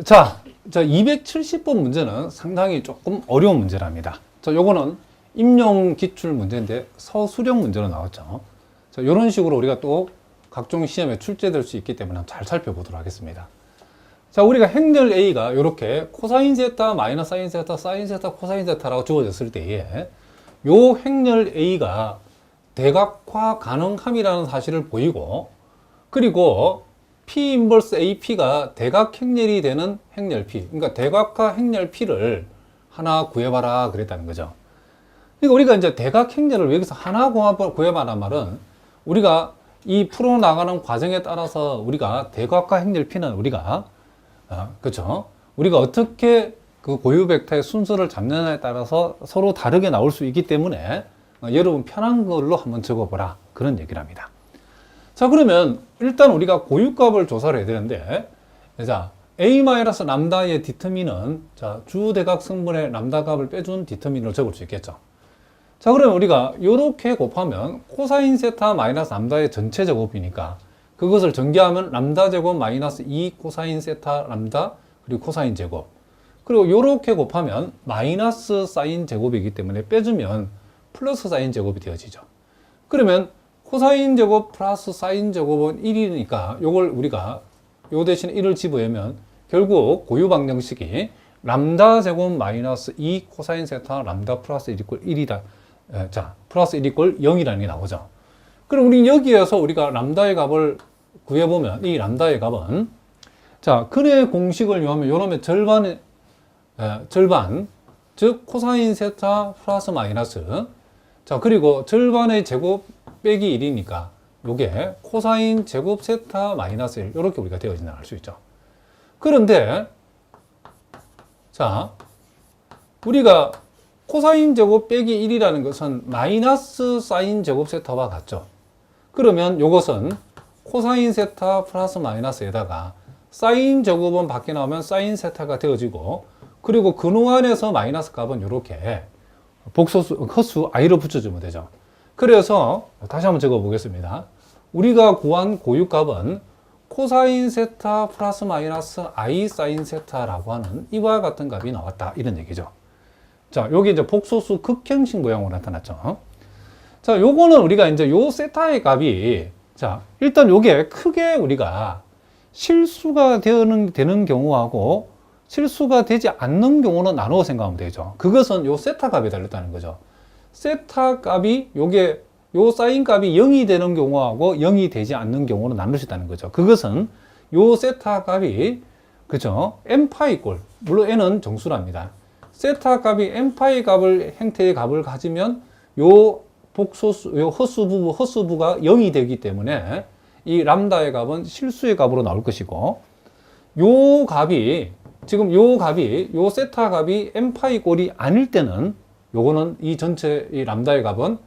자, 270번 문제는 상당히 조금 어려운 문제랍니다. 자, 요거는 임용 기출 문제인데 서술형 문제로 나왔죠. 자, 이런 식으로 우리가 또 각종 시험에 출제될 수 있기 때문에 잘 살펴보도록 하겠습니다. 자, 우리가 행렬 A가 이렇게 코사인 세타, 마이너스 사인 세타, 사인 세타, 코사인 세타라고 주어졌을 때에 요 행렬 A가 대각화 가능함이라는 사실을 보이고, 그리고 P 인버스 AP가 대각 행렬이 되는 행렬 P, 그러니까 대각화 행렬 P를 하나 구해봐라 그랬다는 거죠. 그러니까 우리가 이제 대각 행렬을 여기서 하나 구해봐라 말은, 우리가 이 풀어나가는 과정에 따라서 우리가 대각화 행렬 P는 우리가 그렇죠? 우리가 어떻게 그 고유 벡터의 순서를 잡느냐에 따라서 서로 다르게 나올 수 있기 때문에 여러분 편한 걸로 한번 적어보라 그런 얘기를 합니다. 자, 그러면 일단 우리가 고유값을 조사를 해야 되는데, 자, A-람다의 디터민은, 자, 주대각 성분의 람다 값을 빼준 디터민으로 적을 수 있겠죠. 자, 그러면 우리가 이렇게 곱하면 코사인 세타 마이너스 람다의 전체 제곱이니까 그것을 전개하면 람다 제곱 마이너스 2 코사인 세타 람다 그리고 코사인 제곱, 그리고 이렇게 곱하면 마이너스 사인 제곱이기 때문에 빼주면 플러스 사인 제곱이 되어지죠. 그러면 코사인 제곱 플러스 사인 제곱은 1이니까 요걸 우리가 요 대신에 1을 집어넣으면 결국 고유 방정식이 람다 제곱 마이너스 2 코사인 세타 람다 플러스 1 이퀄 1이다. 자, 플러스 1 이퀄 0이라는 게 나오죠. 그럼 우리 여기에서 우리가 람다의 값을 구해보면 이 람다의 값은, 자, 근의 공식을 이용하면 요놈의 절반, 즉 코사인 세타 플러스 마이너스, 자, 그리고 절반의 제곱 빼기 1이니까 요게 코사인 제곱 세타 마이너스 1 이렇게 우리가 되어진다 알 수 있죠. 그런데 자, 우리가 코사인 제곱 빼기 1이라는 것은 마이너스 사인 제곱 세타와 같죠. 그러면 요것은 코사인 세타 플러스 마이너스에다가 사인 제곱은 밖에 나오면 사인 세타가 되어지고, 그리고 근호 안에서 마이너스 값은 이렇게 복소수, 헛수 i로 붙여주면 되죠. 그래서 다시 한번 적어 보겠습니다. 우리가 구한 고유값은 코사인 세타 플러스 마이너스 i 사인 세타라고 하는 이와 같은 값이 나왔다 이런 얘기죠. 자, 여기 이제 복소수 극형식 모양으로 나타났죠. 자, 요거는 우리가 이제 요 세타의 값이, 자, 일단 요게 크게 우리가 실수가 되는 경우하고 실수가 되지 않는 경우는 나누어 생각하면 되죠. 그것은 요 세타 값에 달렸다는 거죠. 세타 값이 요게 요 사인 값이 0이 되는 경우하고 0이 되지 않는 경우는 나눌 수 있다는 거죠. 그것은 요 세타 값이, 그죠? n파이 꼴, 물론 n은 정수랍니다. 세타 값이 n파이 값을, 행태의 값을 가지면 요 복소수, 요 헛수부가 0이 되기 때문에 이 람다의 값은 실수의 값으로 나올 것이고, 요 값이, 지금 요 값이, 요 세타 값이 n파이 꼴이 아닐 때는 요거는 이 전체 이 람다의 값은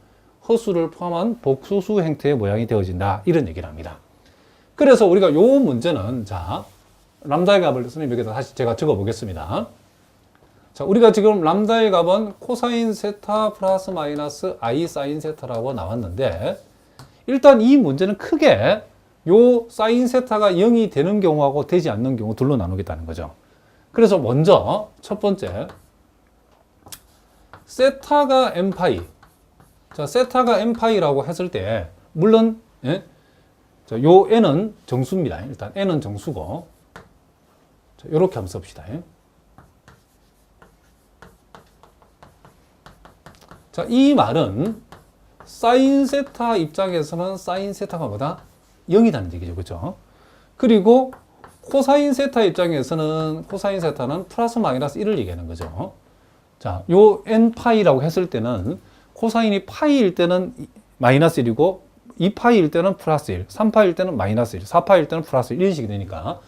허수를 포함한 복소수 행태의 모양이 되어진다 이런 얘기를 합니다. 그래서 우리가 요 문제는, 자, 람다의 값을 선생님 여기다 다시 제가 적어 보겠습니다. 자, 우리가 지금 람다의 값은 코사인 세타 플러스 마이너스 i 사인 세타라고 나왔는데, 일단 이 문제는 크게 요 사인 세타가 0이 되는 경우하고 되지 않는 경우 둘로 나누겠다는 거죠. 그래서 먼저 첫 번째, 세타가 n파이. 자, 세타가 n파이라고 했을 때, 물론, 예? 자, 요 n은 정수입니다. 일단 n은 정수고, 자, 요렇게 한번 씁시다. 예? 자, 이 말은 사인 세타 입장에서는 사인 세타가 뭐다? 0이라는 얘기죠. 그죠? 그리고 코사인 세타 입장에서는 코사인 세타는 플러스 마이너스 1을 얘기하는 거죠. 자, 요 n파이라고 했을 때는 코사인이 파이일 때는 마이너스 1이고 2파이일 때는 플러스 1, 3파이일 때는 마이너스 1, 4파이일 때는 플러스 1 이런 식이 되니까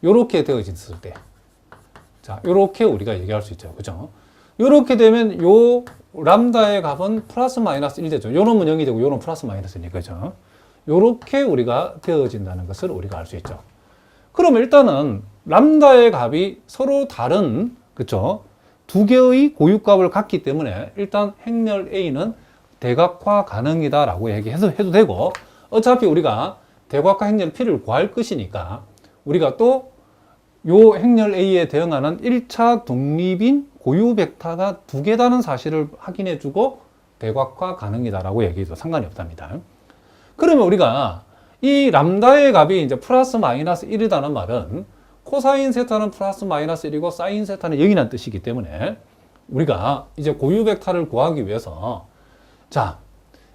요렇게 되어졌을 때, 자, 요렇게 우리가 얘기할 수 있죠. 그죠? 요렇게 되면 요 람다의 값은 플러스 마이너스 1 되죠. 요놈은 0이 되고 요놈은 플러스 마이너스 1이니까. 그죠? 요렇게 우리가 되어진다는 것을 우리가 알 수 있죠. 그럼 일단은 람다의 값이 서로 다른, 그쵸? 두 개의 고유값을 갖기 때문에 일단 행렬 A는 대각화 가능이다라고 얘기해도 되고, 어차피 우리가 대각화 행렬 P를 구할 것이니까 우리가 또 요 행렬 A에 대응하는 1차 독립인 고유 벡터가 두 개다는 사실을 확인해주고 대각화 가능이다라고 얘기해도 상관이 없답니다. 그러면 우리가 이 람다의 값이 이제 플러스 마이너스 1이라는 말은 코사인 세타는 플러스 마이너스 1이고 사인 세타는 0이라는 뜻이기 때문에 우리가 이제 고유 벡터를 구하기 위해서 자,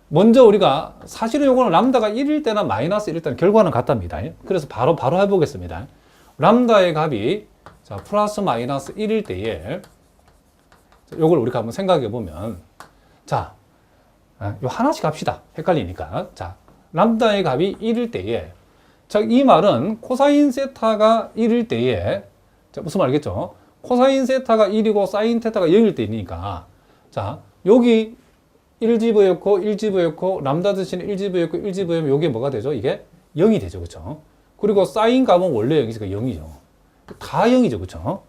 먼저 우리가 사실은 요거는 람다가 1일 때나 마이너스 1일 때는 결과는 같답니다. 그래서 바로 해보겠습니다. 람다의 값이 자, 플러스 마이너스 1일 때에 요걸 우리가 한번 생각해 보면 자, 요 하나씩 합시다. 헷갈리니까. 자, 람다의 값이 1일 때에 자, 이 말은 코사인 세타가 1일 때에 자, 무슨 말 알겠죠? 코사인 세타가 1이고 사인 테타가 0일 때니까 자, 여기 1집어였고 1집어였고 람다 대신에 1집어였고 1집어였면 요게 뭐가 되죠? 이게 0이 되죠. 그렇죠? 그리고 사인 값은 원래 0이니까 0이죠. 다 0이죠. 그렇죠?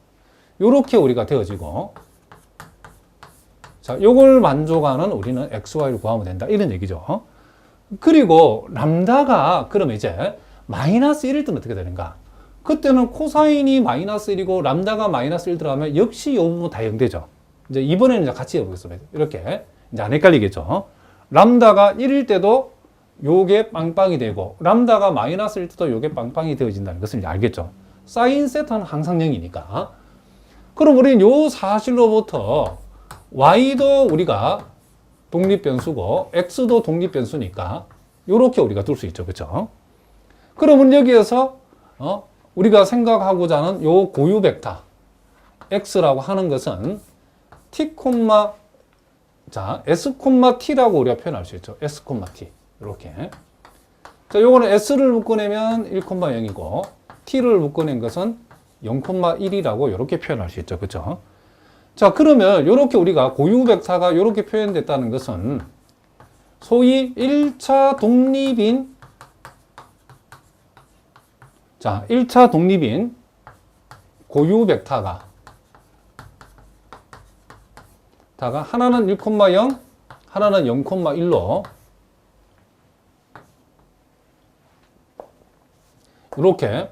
요렇게 우리가 되어지고 자, 요걸 만족하는 우리는 XY를 구하면 된다. 이런 얘기죠. 그리고 람다가 그러면 이제 마이너스 1일 때는 어떻게 되는가? 그때는 코사인이 마이너스 1이고 람다가 마이너스 1 들어가면 역시 이 부분 다 0 되죠. 이제 이번에는 이제 같이 해보겠습니다. 이렇게 이제 안 헷갈리겠죠. 람다가 1일 때도 요게 빵빵이 되고 람다가 마이너스 1일 때도 요게 빵빵이 되어진다는 것을 이제 알겠죠. 사인 세타는 항상 0이니까. 그럼 우리는 요 사실로부터 y도 우리가 독립변수고 x도 독립변수니까 요렇게 우리가 둘 수 있죠. 그렇죠? 그러면 여기에서 우리가 생각하고자 하는 요 고유 벡터 x라고 하는 것은 t, 자, s, t라고 우리가 표현할 수 있죠. s, t. 이렇게. 자, 요거는 s를 묶어내면 1,0이고 t를 묶어낸 것은 0,1이라고 이렇게 표현할 수 있죠. 그렇죠? 자, 그러면 이렇게 우리가 고유 벡터가 이렇게 표현됐다는 것은 소위 1차 독립인 자, 1차 독립인 고유 벡터가 하나는 1,0, 하나는 0,1로 이렇게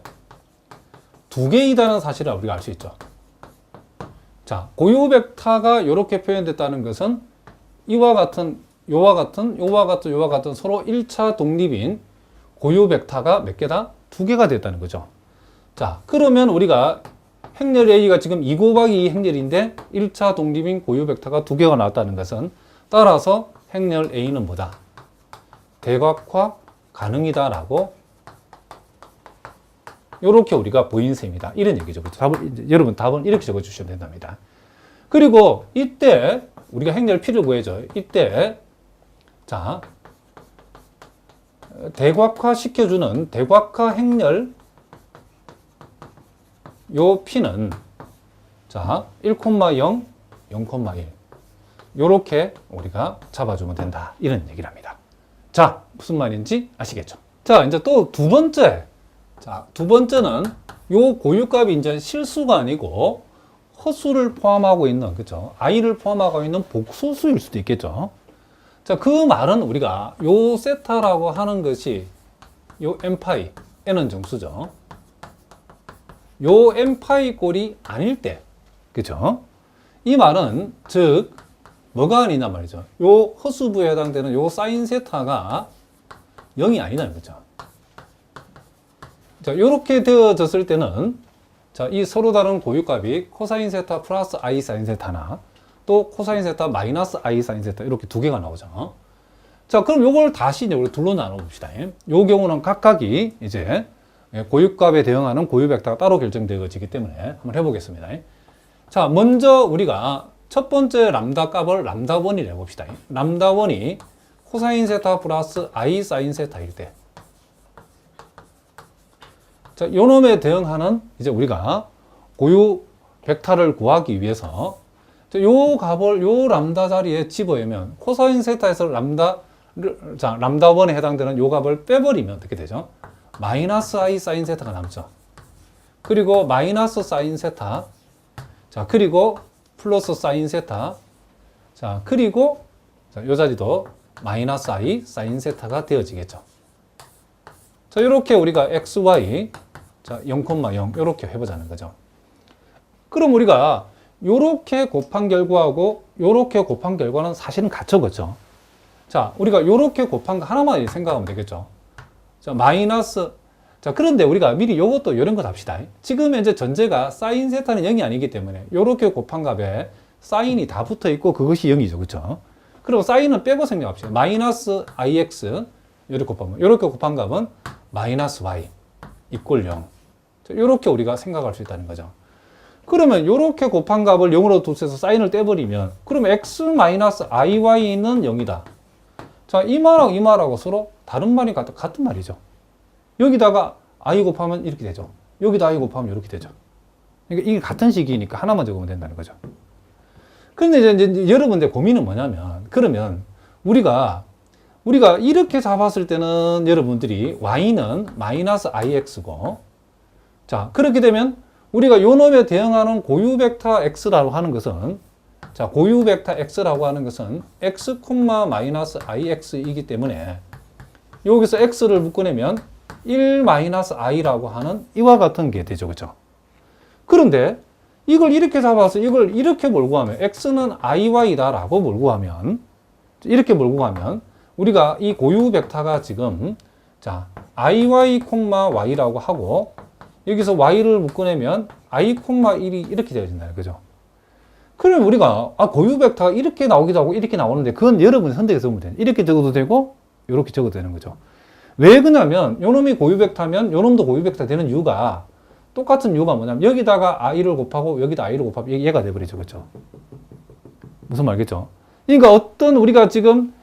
두 개이다는 사실을 우리가 알 수 있죠. 자, 고유 벡터가 이렇게 표현됐다는 것은 이와 같은, 요와 같은 서로 1차 독립인 고유 벡터가 몇 개다? 두 개가 됐다는 거죠. 자, 그러면 우리가 행렬 A가 지금 2 곱하기 2 행렬인데 1차 독립인 고유 벡터가 두 개가 나왔다는 것은 따라서 행렬 A는 뭐다? 대각화 가능이다라고 이렇게 우리가 보인 셈이다. 이런 얘기죠. 여러분 답은 이렇게 적어주시면 된답니다. 그리고 이때 우리가 행렬 P를 구해줘. 이때 자 대각화 시켜주는 대각화 행렬 요 P는 자 1,0, 0,1 요렇게 우리가 잡아주면 된다. 이런 얘기를 합니다. 자, 무슨 말인지 아시겠죠? 자, 이제 또 두 번째. 자, 두 번째는 요 고유값이 이제 실수가 아니고 허수를 포함하고 있는, 그죠? i를 포함하고 있는 복소수일 수도 있겠죠? 자, 그 말은 우리가 요 세타라고 하는 것이 요 n파이, n은 정수죠. 요 n파이 꼴이 아닐 때, 그죠? 이 말은, 즉, 뭐가 아니냐 말이죠. 요 허수부에 해당되는 요 사인 세타가 0이 아니냐는 거죠. 자, 요렇게 되어졌을 때는, 자, 이 서로 다른 고유값이 코사인 세타 플러스 i 사인 세타나 또 코사인 세타 마이너스 i 사인 세타 이렇게 두 개가 나오죠. 자, 그럼 요걸 다시 이제 우리 둘로 나눠 봅시다. 요 경우는 각각이 이제 고유값에 대응하는 고유 벡터가 따로 결정되어지기 때문에 한번 해보겠습니다. 자, 먼저 우리가 첫 번째 람다 값을 람다1이라 해봅시다. 람다1이 코사인 세타 플러스 i 사인 세타일 때. 자, 요 놈에 대응하는 이제 우리가 고유 벡터를 구하기 위해서 요 값을 요 람다 자리에 집어넣으면 코사인 세타에서 람다1에 해당되는 요 값을 빼버리면 어떻게 되죠? 마이너스 i 사인 세타가 남죠. 그리고 마이너스 사인 세타. 자, 그리고 플러스 사인 세타. 자, 그리고 요 자리도 마이너스 i 사인 세타가 되어지겠죠. 자, 이렇게 우리가 xy 자, 0,0 이렇게 해보자는 거죠. 그럼 우리가 요렇게 곱한 결과하고 요렇게 곱한 결과는 사실은 같죠, 그렇죠? 자, 우리가 요렇게 곱한 거 하나만 생각하면 되겠죠. 자, 마이너스. 자, 그런데 우리가 미리 요것도 이런 거 합시다. 지금 현재 전제가 사인 세타는 0이 아니기 때문에 요렇게 곱한 값에 사인이 다 붙어 있고 그것이 0이죠, 그렇죠? 그리고 사인은 빼고 생각합시다. 마이너스 ix 이렇게 곱하면 요렇게 곱한 값은 마이너스 y 이꼴 0. 자, 요렇게 우리가 생각할 수 있다는 거죠. 그러면 요렇게 곱한 값을 0으로 두셔서 사인을 떼버리면 그러면 x-iy는 0이다. 자, 이 말하고 이 말하고 서로 다른 말이 같은 말이죠. 여기다가 i 곱하면 이렇게 되죠. 여기다 i 곱하면 이렇게 되죠. 그러니까 이게 같은 식이니까 하나만 적으면 된다는 거죠. 그런데 이제 여러분들 고민은 뭐냐면, 그러면 우리가 이렇게 잡았을 때는 여러분들이 y는 마이너스 ix고, 자, 그렇게 되면 우리가 요 놈에 대응하는 고유 벡터 x라고 하는 것은, 자, 고유 벡터 x라고 하는 것은 x, 마이너스 ix이기 때문에 여기서 x를 묶어내면 1-i라고 하는 이와 같은 게 되죠, 그죠? 그런데 이걸 이렇게 잡아서 이걸 이렇게 몰고 가면 x는 iy다라고 몰고 가면, 이렇게 몰고 가면 우리가 이 고유 벡터가 지금, 자, iy, y라고 하고 여기서 y를 묶어내면 i, 1이 이렇게 되어진다는 거죠. 그러면 우리가 고유 벡터가 이렇게 나오기도 하고 이렇게 나오는데 그건 여러분이 선택해서 보면 돼요. 이렇게 적어도 되고 이렇게 적어도 되는 거죠. 왜 그러냐면 요놈이 고유 벡터면 요놈도 고유 벡터 되는 이유가, 똑같은 이유가 뭐냐면 여기다가 i를 곱하고 여기다 i를 곱하면 얘가 돼버리죠, 그렇죠? 무슨 말겠죠? 그러니까 어떤 우리가 지금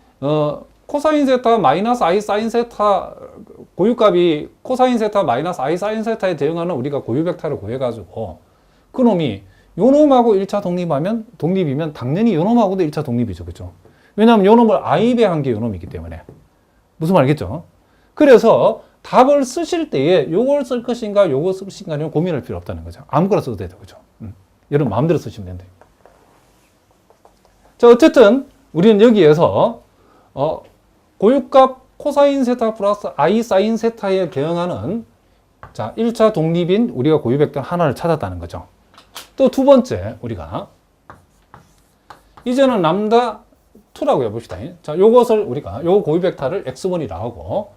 코사인 세타 마이너스 i 사인 세타 고유값이 코사인 세타 마이너스 i 사인 세타에 대응하는 우리가 고유 벡터를 구해가지고 그놈이 요놈하고 1차 독립이면 당연히 요놈하고도 1차 독립이죠, 그렇죠? 왜냐하면 요놈을 i 배한 게 요놈이기 때문에. 무슨 말겠죠? 그래서 답을 쓰실 때에 요걸 쓸 것인가 요걸 쓸 것인가는 고민할 필요 없다는 거죠. 아무거나 써도 돼요, 그죠? 여러분 마음대로 쓰시면 된다. 자, 어쨌든 우리는 여기에서 고유값 코사인 세타 플러스 i 사인 세타에 대응하는, 자, 1차 독립인 우리가 고유 벡터 하나를 찾았다는 거죠. 또 두 번째, 우리가 이제는 람다 2라고 해봅시다. 자, 요것을 우리가 요 고유 벡터를 x1이라고 하고,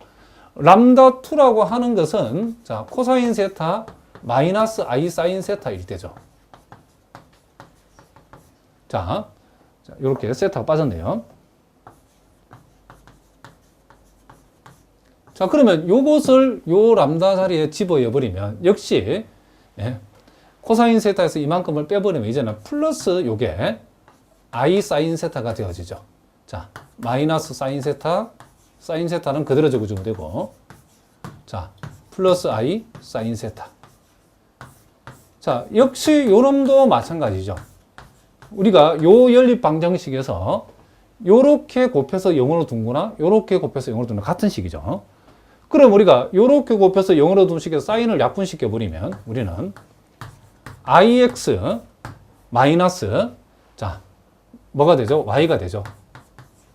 람다 2라고 하는 것은, 자, 코사인 세타 마이너스 i 사인 세타일 때죠. 자, 이렇게 세타가 빠졌네요. 자, 그러면 요것을 요 람다 자리에 집어넣어 버리면 역시, 예, 코사인 세타에서 이만큼을 빼버리면 이제는 플러스 요게 i 사인 세타가 되어지죠. 자, 마이너스 사인 세타는 그대로 적어주면 되고, 자, 플러스 i 사인 세타. 자, 역시 요놈도 마찬가지죠. 우리가 요 연립 방정식에서 요렇게 곱해서 0으로 둔 거나 요렇게 곱해서 0으로 둔 거나 같은 식이죠. 그럼 우리가 요렇게 곱해서 0으로 둔 식에서 사인을 약분시켜 버리면 우리는 ix 마이너스, 자, 뭐가 되죠? y가 되죠.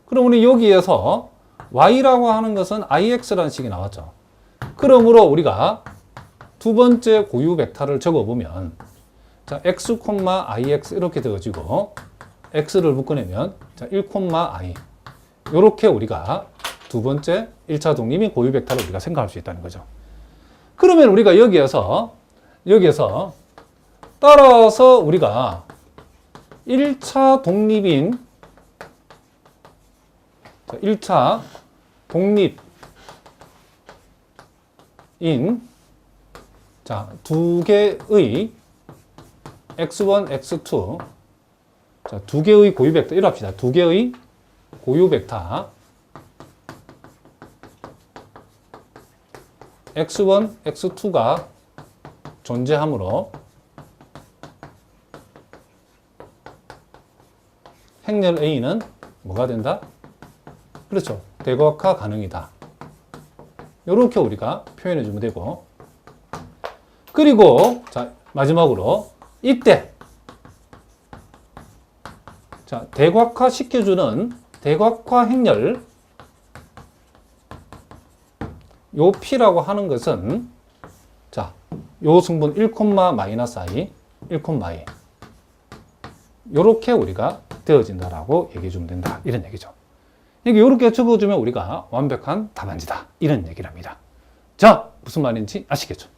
그럼 우리 여기에서 y라고 하는 것은 ix라는 식이 나왔죠. 그러므로 우리가 두 번째 고유 벡터를 적어보면, 자, x, ix 이렇게 되어지고 x를 묶어내면, 자, 1, 이렇게 우리가 두 번째 1차 독립인 고유 벡터를 우리가 생각할 수 있다는 거죠. 그러면 우리가 여기에서 따라서 우리가 1차 독립인, 자, 1차 독립인, 자, 두 개의 x1, x2, 자, 두 개의 고유 벡터, 이렇게 합시다. 두 개의 고유 벡터 x1, x2가 존재하므로 행렬 A는 뭐가 된다? 그렇죠. 대각화 가능이다. 이렇게 우리가 표현해 주면 되고, 그리고 자, 마지막으로 이때, 자, 대각화 시켜주는 대각화 행렬 요 P라고 하는 것은, 자, 요 승분 1, 마이너스 i, 1, i. 요렇게 우리가 되어진다라고 얘기해 주면 된다. 이런 얘기죠. 이렇게 적어주면 우리가 완벽한 답안지다. 이런 얘기를 합니다. 자, 무슨 말인지 아시겠죠?